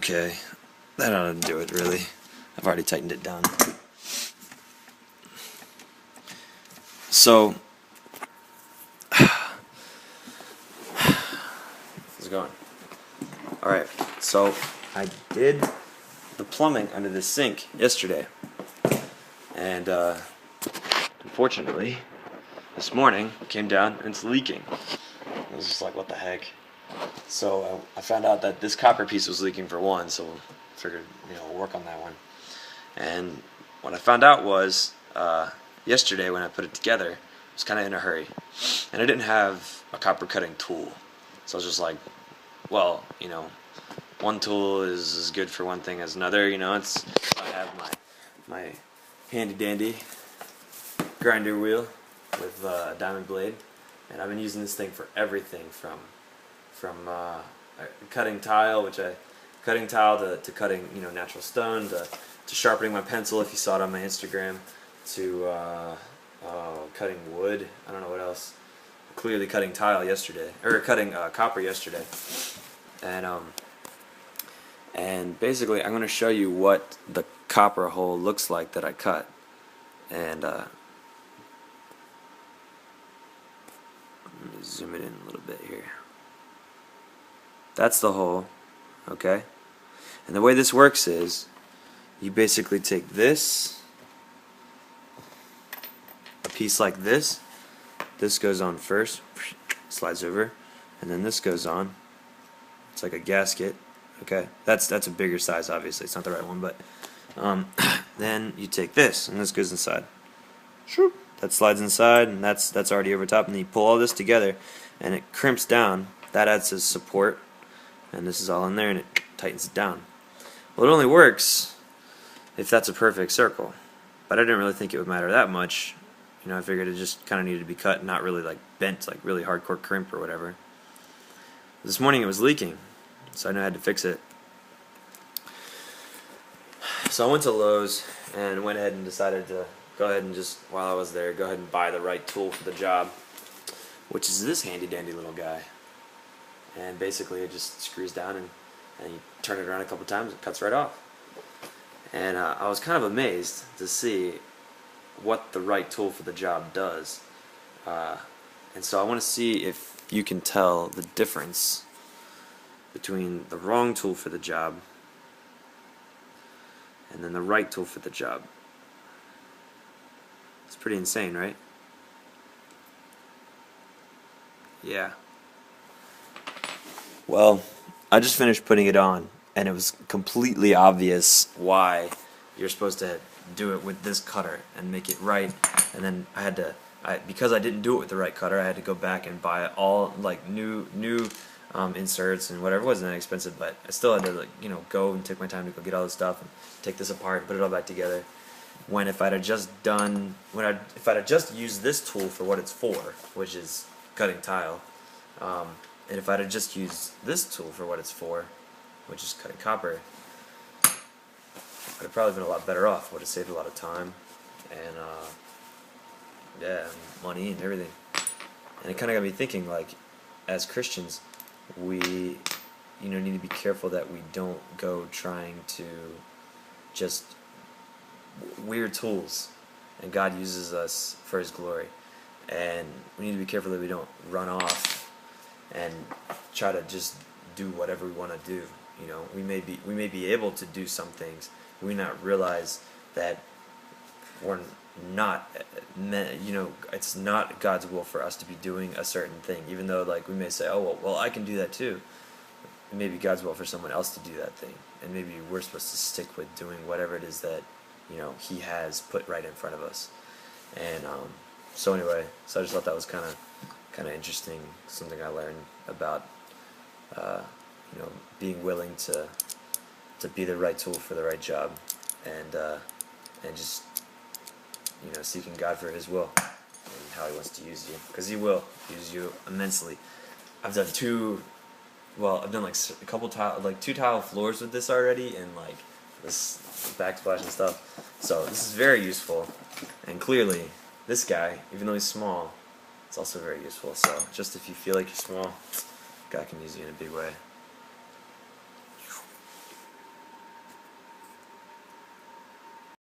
Okay, that ought to do it, really. I've already tightened it down. So, how's it going? Alright, so I did the plumbing under the sink yesterday. And, unfortunately, this morning it came down and it's leaking. I was just like, what the heck? So I found out that this copper piece was leaking for one, so I figured, we'll work on that one. And what I found out was, yesterday when I put it together, I was kind of in a hurry. And I didn't have a copper cutting tool. So I was just like, well, one tool is as good for one thing as another, I have my handy dandy grinder wheel with a diamond blade, and I've been using this thing for everything from cutting tile, to cutting natural stone, to sharpening my pencil, if you saw it on my Instagram, to cutting wood. I don't know what else. Clearly cutting tile yesterday, or cutting copper yesterday, and basically I'm going to show you what the copper hole looks like that I cut. And let me zoom it in a little bit here. That's the hole, okay? And the way this works is you basically take this, a piece like this goes on first, slides over, and then this goes on. It's like a gasket, okay? That's a bigger size, obviously. It's not the right one, but then you take this, and this goes inside. That slides inside, and that's already over top, and then you pull all this together, and it crimps down. That adds as support, and this is all in there, and it tightens it down. Well, it only works if that's a perfect circle, but I didn't really think it would matter that much. I figured it just kind of needed to be cut, not really like bent, like really hardcore crimp or whatever. This morning it was leaking, so I knew I had to fix it. So I went to Lowe's and went ahead and decided to go ahead and just, while I was there, go ahead and buy the right tool for the job, which is this handy dandy little guy. And basically it just screws down, and you turn it around a couple times, it cuts right off. And I was kind of amazed to see what the right tool for the job does. And so I want to see if you can tell the difference between the wrong tool for the job and then the right tool for the job. It's pretty insane, right? Yeah. Well, I just finished putting it on, and it was completely obvious why you're supposed to do it with this cutter and make it right. And then I had to, because I didn't do it with the right cutter, I had to go back and buy all like new inserts and whatever. It wasn't that expensive, but I still had to go and take my time to go get all this stuff and take this apart and put it all back together. When if I'd have just used this tool for what it's for, which is cutting tile, and if I'd have just used this tool for what it's for, which is cutting copper, I'd have probably been a lot better off. Would have saved a lot of time and money and everything. And it kind of got me thinking, like, as Christians, we need to be careful that we don't go trying to just weird tools, and God uses us for His glory, and we need to be careful that we don't run off and try to just do whatever we want to do. We may be able to do some things, but we not realize that we're not it's not God's will for us to be doing a certain thing, even though like we may say, oh well I can do that too. It may be God's will for someone else to do that thing, and maybe we're supposed to stick with doing whatever it is that He has put right in front of us. And so anyway, so I just thought that was kind of interesting, something I learned about being willing to be the right tool for the right job, and just seeking God for His will and how He wants to use you, because He will use you immensely. I've done like a couple two tile floors with this already, and like this backsplash and stuff. So this is very useful, and clearly this guy, even though he's small, it's also very useful. So just if you feel like you're small, God can use you in a big way.